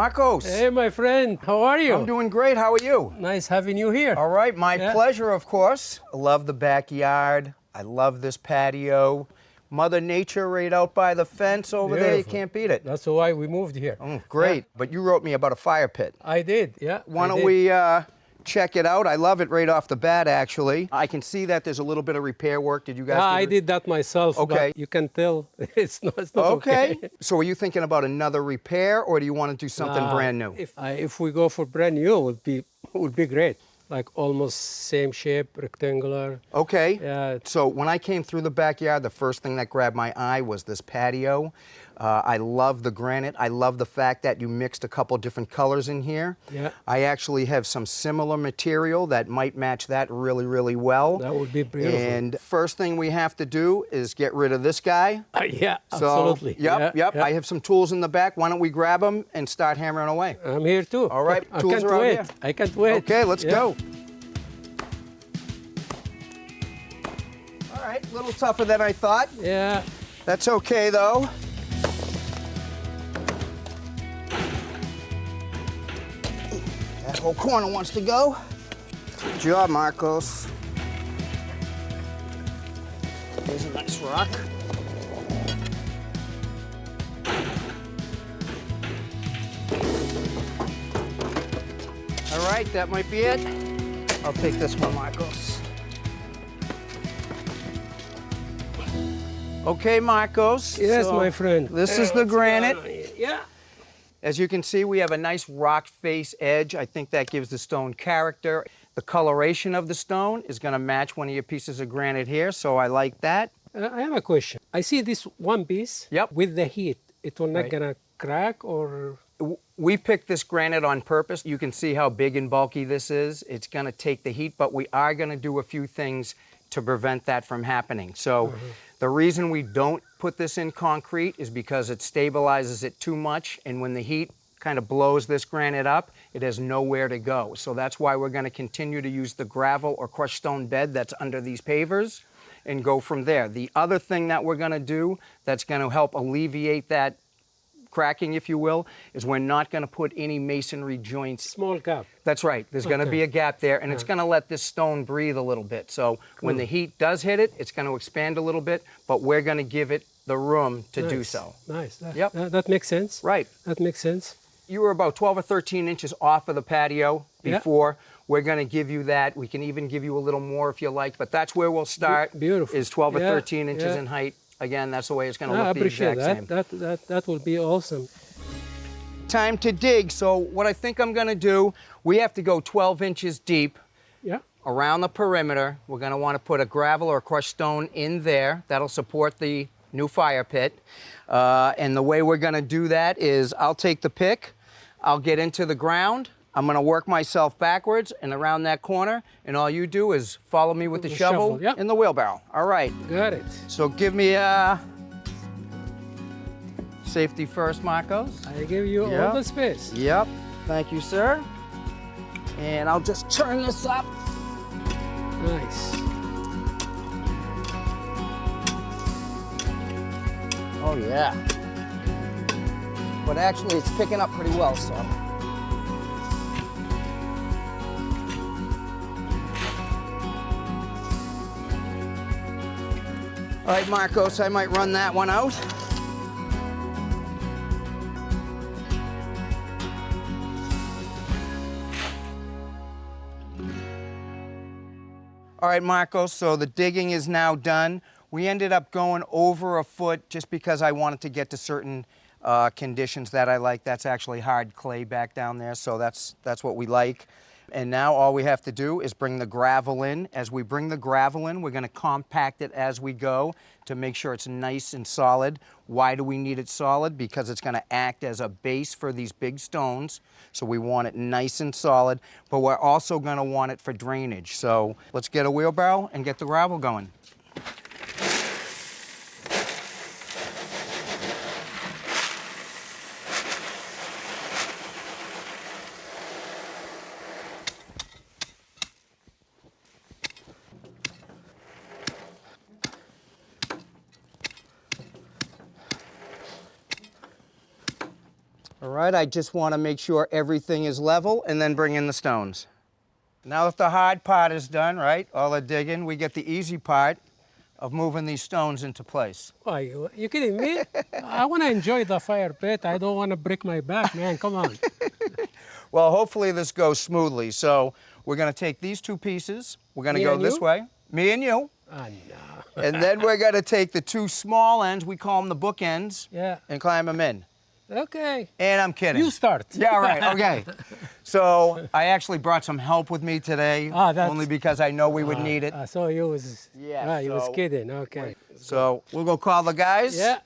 Marcos. Hey, my friend. How are you? I'm doing great. How are you? Nice having you here. All right, my pleasure, of course. I love the backyard. I love this patio. Mother Nature right out by the fence over there. You can't beat it. That's why we moved here. Oh, great. But you wrote me about a fire pit. I did, yeah. Why don't we check it out? I love it right off the bat, actually. I can see that there's a little bit of repair work. Did you guys do I did that myself, Okay. but you can tell it's not Okay. So are you thinking about another repair, or do you want to do something brand new? If we go for brand new, it would be great. Like almost same shape, rectangular. Okay. Yeah. So when I came through the backyard, the first thing that grabbed my eye was this patio. I love the granite. I love the fact that you mixed a couple different colors in here. Yeah. I actually have some similar material that might match that really, really well. That would be beautiful. And first thing we have to do is get rid of this guy. Yeah, So, absolutely. Yep. Yeah. I have some tools in the back. Why don't we grab them and start hammering away? I'm here too. All right, I tools can't are out wait. here. I can't wait. Okay, let's Yeah. go. All right, a little tougher than I thought. Yeah. That's okay, though. That whole corner wants to go. Good job, Marcos. Here's a nice rock. All right, that might be it. I'll take this one, Marcos. Okay, Marcos. Yes, so my friend. This is the granite. Yeah. As you can see, we have a nice rock face edge. I think that gives the stone character. The coloration of the stone is going to match one of your pieces of granite here, so I like that. I have a question. I see this one piece. Yep. With the heat, it will not Right. gonna crack or. We picked this granite on purpose. You can see how big and bulky this is. It's going to take the heat, but we are going to do a few things to prevent that from happening. So the reason we don't put this in concrete is because it stabilizes it too much, and when the heat kind of blows this granite up, it has nowhere to go. So that's why we're going to continue to use the gravel or crushed stone bed that's under these pavers and go from there. The other thing that we're going to do that's going to help alleviate that cracking, if you will, is we're not going to put any masonry joints. Small gap. That's right. There's going to be a gap there, and it's going to let this stone breathe a little bit. So when the heat does hit it, it's going to expand a little bit, but we're going to give it the room to do so. Nice. Yep. That makes sense. Right. That makes sense. You were about 12 or 13 inches off of the patio before. We're going to give you that. We can even give you a little more if you like, but that's where we'll start. Beautiful. Is 12 or Yeah, 13 inches yeah. in height. Again, that's the way it's going to I look the appreciate exact that. same. That will be awesome. Time to dig. So what I think I'm going to do, we have to go 12 inches deep Yeah. around the perimeter. We're going to want to put a gravel or a crushed stone in there. That'll support the new fire pit. And the way we're going to do that is I'll take the pick, I'll get into the ground, I'm going to work myself backwards and around that corner, and all you do is follow me with the shovel yep. and the wheelbarrow. All right. Got it. So give me safety first, Marcos. I give you all the space. Yep. Thank you, sir. And I'll just turn this up. Nice. Oh, yeah. But actually, it's picking up pretty well, so. All right, Marcos, I might run that one out. All right, Marcos, so the digging is now done. We ended up going over a foot just because I wanted to get to certain conditions that I like. That's actually hard clay back down there, so that's what we like. And now all we have to do is bring the gravel in. As we bring the gravel in, we're going to compact it as we go to make sure it's nice and solid. Why do we need it solid? Because it's going to act as a base for these big stones. So we want it nice and solid, but we're also going to want it for drainage. So let's get a wheelbarrow and get the gravel going. All right, I just want to make sure everything is level and then bring in the stones. Now that the hard part is done, right, all the digging, we get the easy part of moving these stones into place. Why, you kidding me? I want to enjoy the fire pit. I don't want to break my back, man. Come on. Well, hopefully this goes smoothly. So we're going to take these two pieces. We're going to Me go and this you? way. Me and you. Ah, no. And then we're going to take the two small ends, we call them the book ends, Yeah. and climb them in. Okay. And I'm kidding. You start. Yeah, right, okay. So I actually brought some help with me today, only because I know we would need it. I saw you was, you was so- kidding. Okay. So we'll go call the guys. Yeah.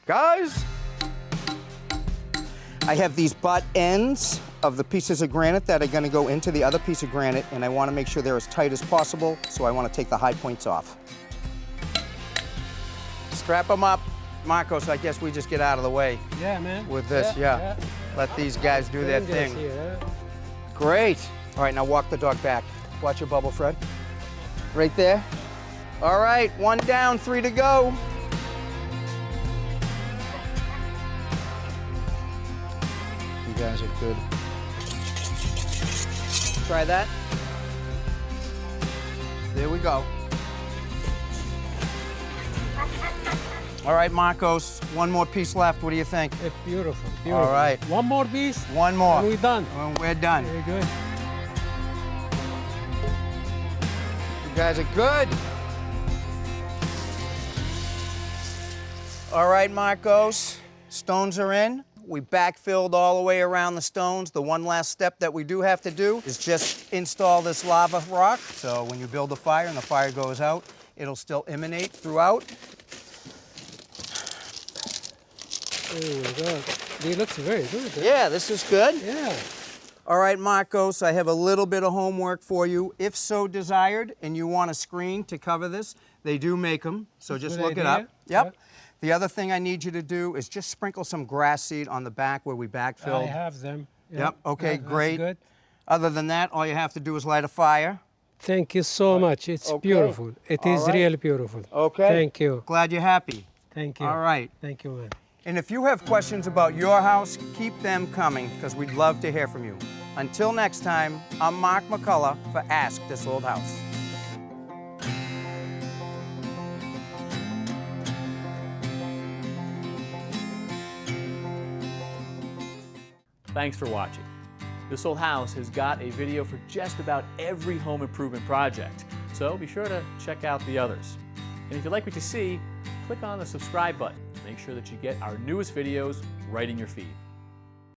Guys, I have these butt ends of the pieces of granite that are going to go into the other piece of granite, and I want to make sure they're as tight as possible, so I want to take the high points off. Strap them up. Marcos, I guess we just get out of the way Yeah, man. with this, yeah. Let these guys do their Dangerous thing. here, huh? Great. All right, now walk the dog back. Watch your bubble, Fred. Right there. All right, 1 down, 3 to go. You guys are good. Try that. There we go. All right, Marcos, 1 more piece left. What do you think? It's beautiful, beautiful. All right. One more piece. 1 more. And we're done. And we're done. Very good. You guys are good. All right, Marcos, stones are in. We backfilled all the way around the stones. The one last step that we do have to do is just install this lava rock. So when you build a fire and the fire goes out, it'll still emanate throughout. Oh my God. It looks very good. Huh? Yeah, this is good. Yeah. All right, Marcos, I have a little bit of homework for you. If so desired, and you want a screen to cover this, they do make them, so That's a just good look it idea. up. Yep. Yep. The other thing I need you to do is just sprinkle some grass seed on the back where we backfilled. I have them. Yep, okay, That's great. good. Other than that, all you have to do is light a fire. Thank you so much. It's Okay. beautiful. It All is right. really beautiful. Okay. Thank you. Glad you're happy. Thank you. All right. Thank you, man. And if you have questions about your house, keep them coming, because we'd love to hear from you. Until next time, I'm Mark McCullough for Ask This Old House. Thanks for watching. This Old House has got a video for just about every home improvement project, so be sure to check out the others. And if you like what you see, click on the subscribe button to make sure that you get our newest videos right in your feed.